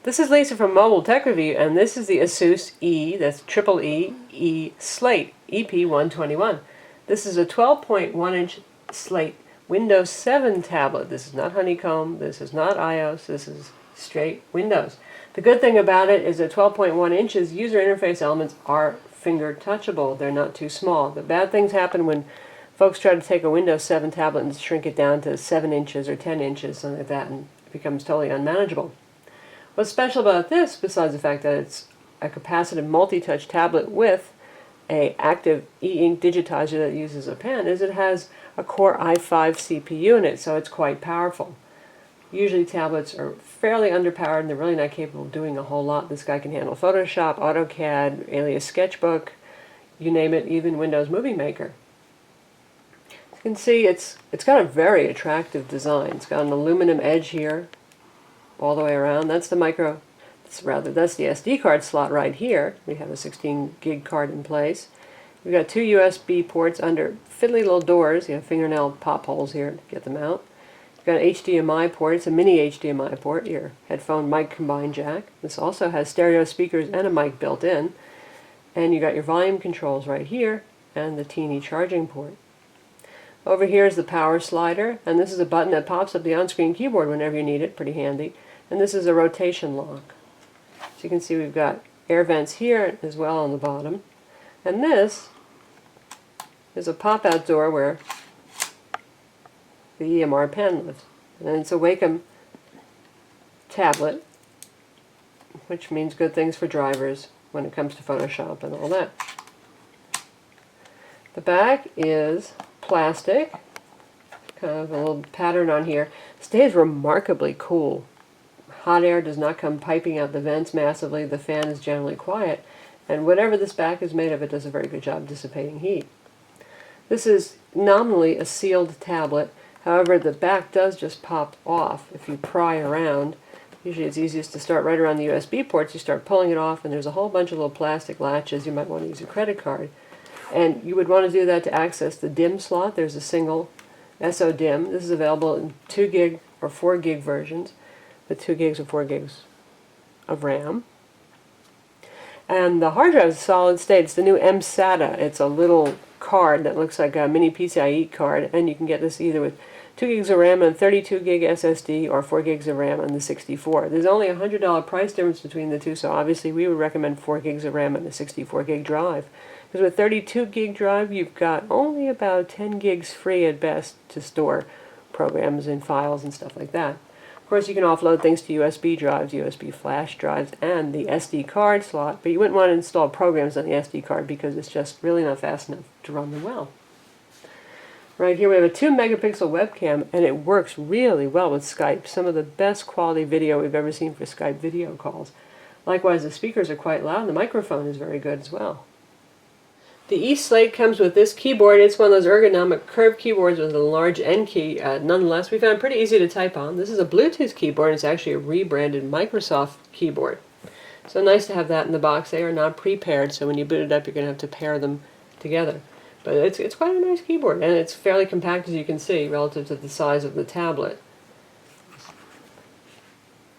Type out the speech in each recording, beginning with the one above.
This is Lisa from Mobile Tech Review, and this is the Asus that's triple Eee Slate, EP121. This is a 12.1-inch Slate Windows 7 tablet. This is not Honeycomb, this is not iOS, this is straight Windows. The good thing about it is that 12.1 inches user interface elements are finger touchable. They're not too small. The bad things happen when folks try to take a Windows 7 tablet and shrink it down to 7 inches or 10 inches, something like that, and it becomes totally unmanageable. What's special about this, besides the fact that it's a capacitive multi-touch tablet with an active e-ink digitizer that uses a pen, is it has a Core i5 CPU in it, so it's quite powerful. Usually tablets are fairly underpowered and they're really not capable of doing a whole lot. This guy can handle Photoshop, AutoCAD, Alias Sketchbook, you name it, even Windows Movie Maker. As you can see, it's got a very attractive design. It's got an aluminum edge here all the way around. That's the that's the SD card slot right here. We have a 16 gig card in place. We've got two USB ports under fiddly little doors. You have fingernail pop holes here to get them out. You've got an HDMI port. It's a mini HDMI port, your headphone mic combined jack. This also has stereo speakers and a mic built in. And you got your volume controls right here and the teeny charging port. Over here is the power slider, and this is a button that pops up the on-screen keyboard whenever you need it. Pretty handy. And this is a rotation lock. So you can see we've got air vents here as well on the bottom. And this is a pop-out door where the EMR pen lives. And it's a Wacom tablet, which means good things for drivers when it comes to Photoshop and all that. The back is plastic, kind of a little pattern on here. Stays remarkably cool. Hot air does not come piping out the vents massively. The fan is generally quiet, and whatever this back is made of, it does a very good job dissipating heat. This is nominally a sealed tablet. However, the back does just pop off if you pry around. Usually it's easiest to start right around the USB ports. You start pulling it off, and there's a whole bunch of little plastic latches. You might want to use a credit card. And you would want to do that to access the DIMM slot. There's a single SO DIMM. This is available in 2 gig or 4 gig versions, with 2 gigs or 4 gigs of RAM. And the hard drive is solid state. It's the new M-SATA. It's a little card that looks like a mini PCIe card, and you can get this either with 2 gigs of RAM and 32 gig SSD or 4 gigs of RAM on the 64. There's only a $100 price difference between the two, so obviously we would recommend 4 gigs of RAM and a 64 gig drive. Because with 32 gig drive, you've got only about 10 gigs free at best to store programs and files and stuff like that. Of course, you can offload things to USB drives, USB flash drives, and the SD card slot, but you wouldn't want to install programs on the SD card because it's just really not fast enough to run them well. Right here we have a 2 megapixel webcam, and it works really well with Skype. Some of the best quality video we've ever seen for Skype video calls. Likewise, the speakers are quite loud, and the microphone is very good as well. The Eee Slate comes with this keyboard. It's one of those ergonomic curved keyboards with a large N key. Nonetheless, we found it pretty easy to type on. This is a Bluetooth keyboard, and it's actually a rebranded Microsoft keyboard. So nice to have that in the box. They are not pre-paired, so when you boot it up, you're going to have to pair them together. But it's quite a nice keyboard, and it's fairly compact, as you can see, relative to the size of the tablet.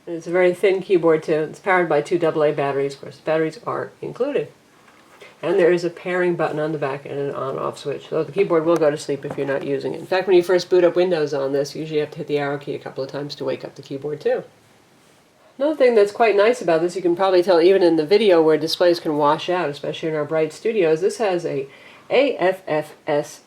And it's a very thin keyboard, too. It's powered by 2 AA batteries. Of course, batteries are included. And there is a pairing button on the back and an on-off switch. So the keyboard will go to sleep if you're not using it. In fact, when you first boot up Windows on this, you usually have to hit the arrow key a couple of times to wake up the keyboard too. Another thing that's quite nice about this, you can probably tell even in the video where displays can wash out, especially in our bright studios, this has a AFFS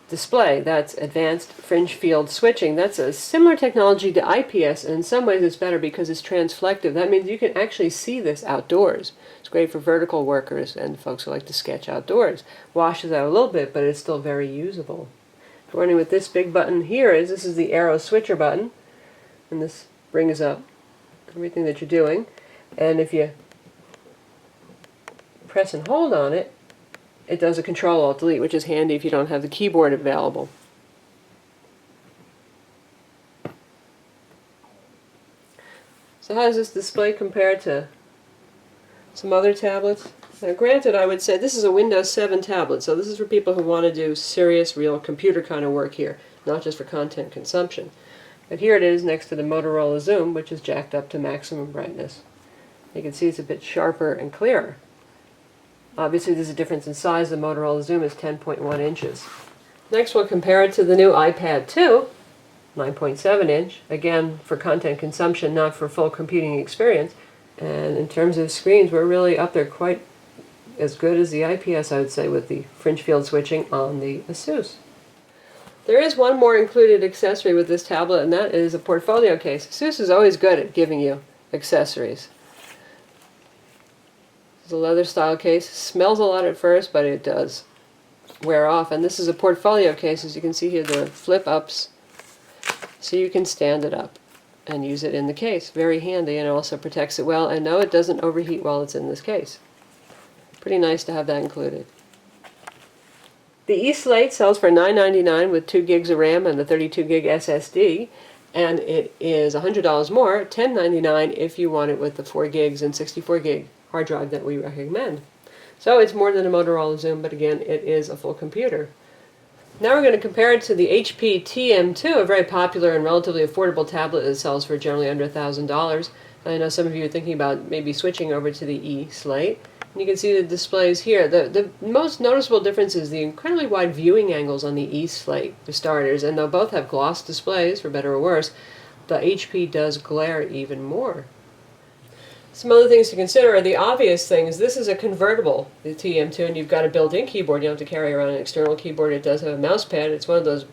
display. That's Advanced Fringe Field Switching. That's a similar technology to IPS, and in some ways it's better because it's transflective. That means you can actually see this outdoors. It's great for vertical workers and folks who like to sketch outdoors. Washes out a little bit, but it's still very usable. If you're wondering what this big button here is, this is the arrow switcher button, and this brings up everything that you're doing. And if you press and hold on it, it does a Control-Alt-Delete, which is handy if you don't have the keyboard available. So how does this display compare to some other tablets? Now granted, I would say this is a Windows 7 tablet, so this is for people who want to do serious, real computer kind of work here, not just for content consumption. But here it is next to the Motorola Zoom, which is jacked up to maximum brightness. You can see it's a bit sharper and clearer. Obviously there's a difference in size. The Motorola Zoom is 10.1 inches. Next we'll compare it to the new iPad 2, 9.7 inch, again for content consumption, not for full computing experience. And in terms of screens, we're really up there quite as good as the IPS, I would say, with the fringe field switching on the Asus. There is one more included accessory with this tablet, and that is a portfolio case. Asus is always good at giving you accessories. It's a leather style case. Smells a lot at first, but it does wear off. And this is a portfolio case. As you can see here, there are flip ups, so you can stand it up and use it in the case. Very handy, and it also protects it well. And no, it doesn't overheat while it's in this case. Pretty nice to have that included. The Eee Slate sells for $9.99 with 2 gigs of RAM and the 32 gig SSD, and it is $100 more, $10.99 if you want it with the 4 gigs and 64 gig hard drive that we recommend. So it's more than a Motorola Zoom, but again, it is a full computer. Now we're going to compare it to the HP TM2, a very popular and relatively affordable tablet that sells for generally under $1,000. I know some of you are thinking about maybe switching over to the Eee Slate. And you can see the displays here. The most noticeable difference is the incredibly wide viewing angles on the Eee Slate, for starters, and they'll both have gloss displays, for better or worse. The HP does glare even more. Some other things to consider are the obvious things. This is a convertible, the TM2, and you've got a built-in keyboard. You don't have to carry around an external keyboard. It does have a mouse pad. It's one of those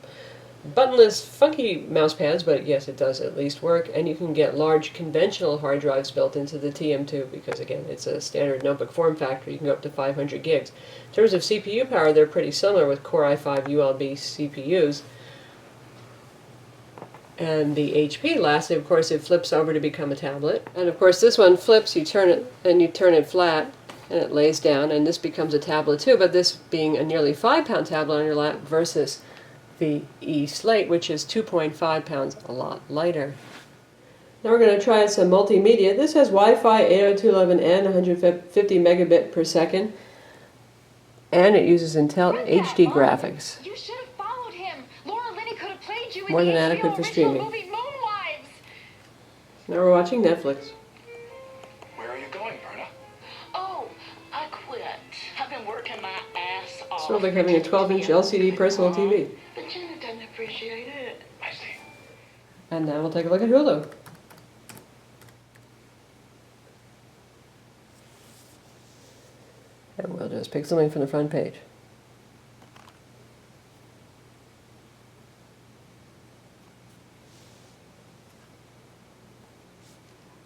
buttonless, funky mouse pads, but yes, it does at least work. And you can get large conventional hard drives built into the TM2 because, again, it's a standard notebook form factor. You can go up to 500 gigs. In terms of CPU power, they're pretty similar with Core i5 ULB CPUs. And the HP, lastly, of course, it flips over to become a tablet. And of course, this one flips, you turn it, and you turn it flat, and it lays down, and this becomes a tablet too, but this being a nearly 5-pound tablet on your lap versus the Eee Slate, which is 2.5 pounds, a lot lighter. Now we're going to try some multimedia. This has Wi-Fi 802.11n, 150 megabit per second, and it uses Intel HD graphics. You should have followed him. Laura Linney could have played you in More the than adequate for streaming. movie Moonwives. Now we're watching Netflix. Where are you going, Berta? Oh, I quit. I've been working my ass off. It's sort of like having a 12-inch LCD personal TV. But Jenna doesn't appreciate it. I see. And now we'll take a look at Hulu. And we'll just pick something from the front page.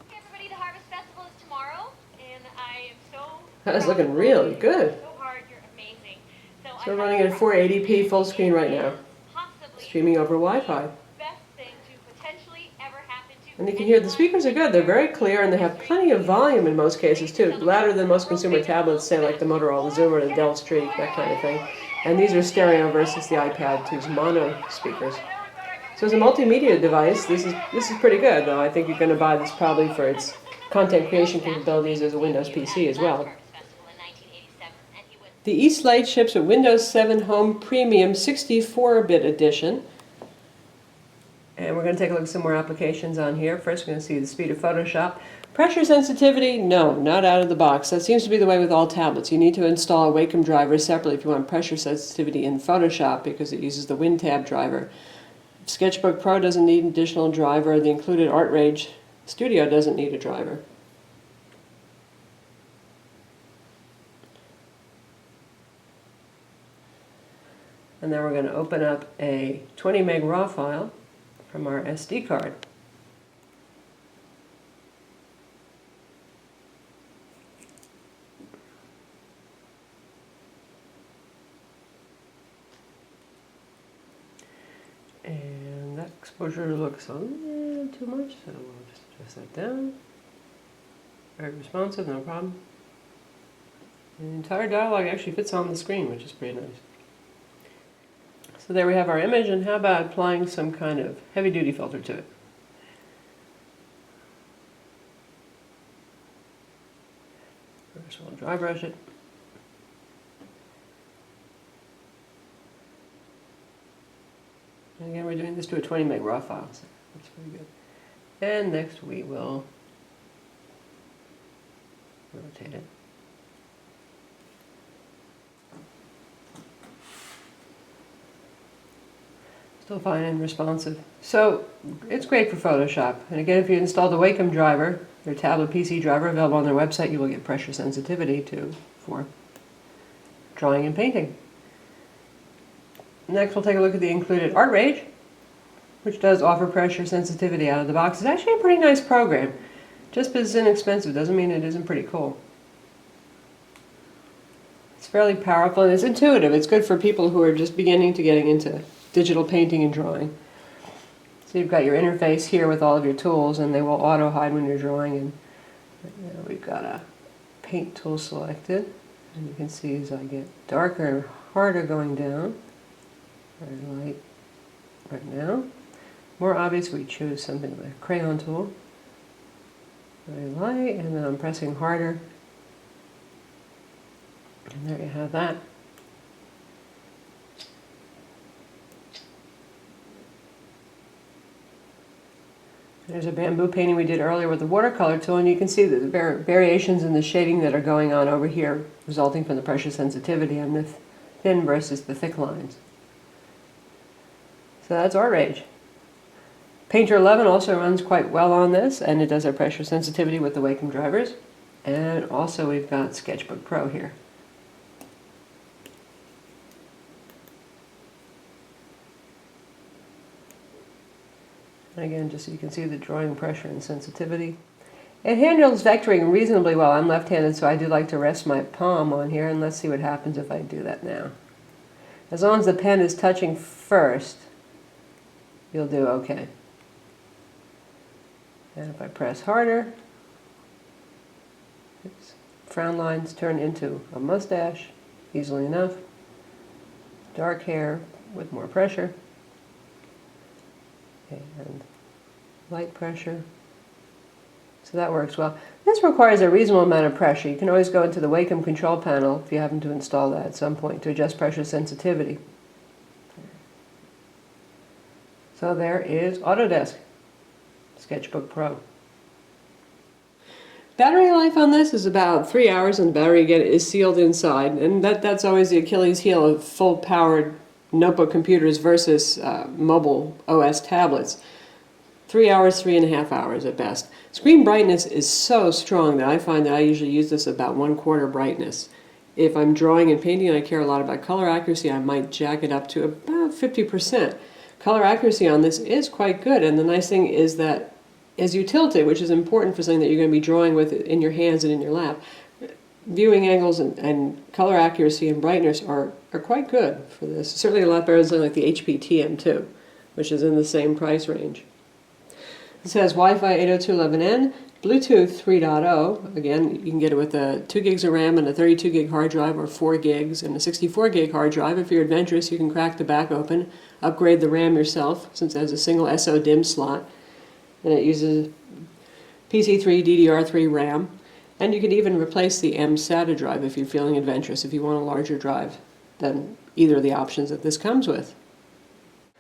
Hey everybody, the Harvest Festival is tomorrow, and I am so That's looking really good. so hard, you're amazing. So So we're running at 480p full screen right now, possibly streaming over Wi-Fi. the best thing to potentially ever happen to And you can hear the speakers are good. They're very clear, and they have plenty of volume in most cases too. Louder than most consumer tablets, say like the Motorola Zoom or the Dell Streak, that kind of thing. And these are stereo versus the iPad 2's mono speakers. So as a multimedia device, this is pretty good, though. I think you're going to buy this probably for its content creation capabilities as a Windows PC as well. The Eee Slate ships a Windows 7 Home Premium 64-bit edition. And we're going to take a look at some more applications on here. First, we're going to see the speed of Photoshop. Pressure sensitivity, no, not out of the box. That seems to be the way with all tablets. You need to install a Wacom driver separately if you want pressure sensitivity in Photoshop because it uses the WinTab driver. Sketchbook Pro doesn't need an additional driver. The included Artrate Studio doesn't need a driver. And then we're going to open up a 20 meg RAW file from our SD card. And that exposure looks a little too much, so we'll just adjust that down. Very responsive, no problem. And the entire dialogue actually fits on the screen, which is pretty nice. So there we have our image, and how about applying some kind of heavy-duty filter to it? First we'll dry brush it. And again, we're doing this to a 20 meg RAW file. So That's pretty good. And next we will rotate it. Still fine and responsive. So it's great for Photoshop. And again, if you install the Wacom driver, their tablet PC driver available on their website, you will get pressure sensitivity too for drawing and painting. Next, we'll take a look at the included Artrate, which does offer pressure sensitivity out of the box. It's actually a pretty nice program. Just because it's inexpensive doesn't mean it isn't pretty cool. It's fairly powerful and it's intuitive. It's good for people who are just beginning to getting into digital painting and drawing. So you've got your interface here with all of your tools, and they will auto hide when you're drawing. And right now we've got a paint tool selected, and you can see as I get darker and harder going down, very light right now. More obvious, we choose something like a crayon tool, very light, and then I'm pressing harder, and there you have that. There's a bamboo painting we did earlier with the watercolor tool, and you can see the variations in the shading that are going on over here, resulting from the pressure sensitivity on the thin versus the thick lines. So that's Artrate. Painter 11 also runs quite well on this, and it does have pressure sensitivity with the Wacom drivers. And also we've got Sketchbook Pro here. Again, just so you can see the drawing pressure and sensitivity. It handles vectoring reasonably well. I'm left-handed, so I do like to rest my palm on here, and let's see what happens if I do that now. As long as the pen is touching first, you'll do okay. And if I press harder, oops, frown lines turn into a mustache easily enough. Dark hair with more pressure. And light pressure. So that works well. This requires a reasonable amount of pressure. You can always go into the Wacom control panel if you happen to install that at some point to adjust pressure sensitivity. So there is Autodesk Sketchbook Pro. Battery life on this is about 3 hours, and the battery again is sealed inside, and that's always the Achilles heel of full-powered notebook computers versus mobile OS tablets. 3 hours, 3.5 hours at best. Screen brightness is so strong that I find that I usually use this about 1/4 brightness. If I'm drawing and painting and I care a lot about color accuracy, I might jack it up to about 50%. Color accuracy on this is quite good, and the nice thing is that as you tilt it, which is important for something that you're going to be drawing with in your hands and in your lap, viewing angles and color accuracy and brightness are quite good for this. Certainly a lot better than something like the HP TM2, which is in the same price range. This has Wi-Fi 802.11n, Bluetooth 3.0. Again, you can get it with 2 gigs of RAM and a 32 gig hard drive, or 4 gigs and a 64 gig hard drive. If you're adventurous, you can crack the back open, upgrade the RAM yourself, since it has a single SO-DIMM slot, and it uses PC3 DDR3 RAM. And you can even replace the M-SATA drive if you're feeling adventurous, if you want a larger drive than either of the options that this comes with.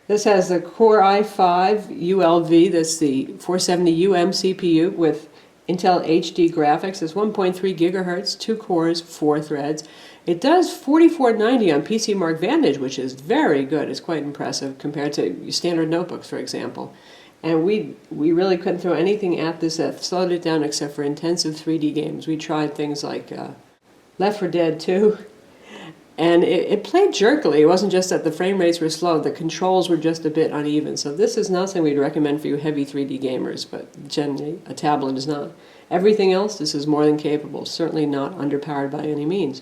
This has the Core i5 ULV, that's the 470UM CPU with Intel HD graphics. It's 1.3 gigahertz, 2 cores, 4 threads. It does 4490 on PC Mark Vantage, which is very good. It's quite impressive compared to standard notebooks, for example. And we really couldn't throw anything at this that slowed it down except for intensive 3D games. We tried things like Left 4 Dead 2, and it played jerkily. It wasn't just that the frame rates were slow, the controls were just a bit uneven. So this is not something we'd recommend for you heavy 3D gamers, but generally a tablet is not. Everything else, this is more than capable, certainly not underpowered by any means.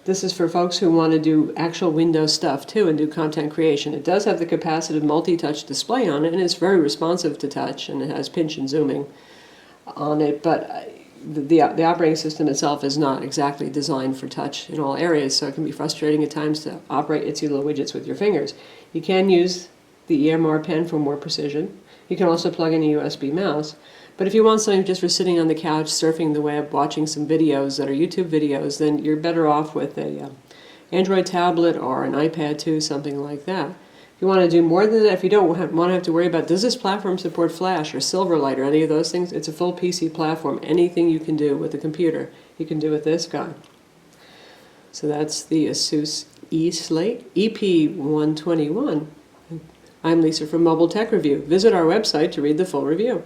This is for folks who want to do actual Windows stuff too and do content creation. It does have the capacitive multi-touch display on it, and it's very responsive to touch, and it has pinch and zooming on it, but the operating system itself is not exactly designed for touch in all areas, so it can be frustrating at times to operate itsy little widgets with your fingers. You can use the EMR pen for more precision. You can also plug in a USB mouse. But if you want something just for sitting on the couch, surfing the web, watching some videos that are YouTube videos, then you're better off with a Android tablet or an iPad 2, something like that. you want to do more than that, if you don't want to have to worry about, does this platform support Flash or Silverlight or any of those things? It's a full PC platform. Anything you can do with a computer, you can do with this guy. So that's the Asus Eee Slate EP121. I'm Lisa from Mobile Tech Review. Visit our website to read the full review.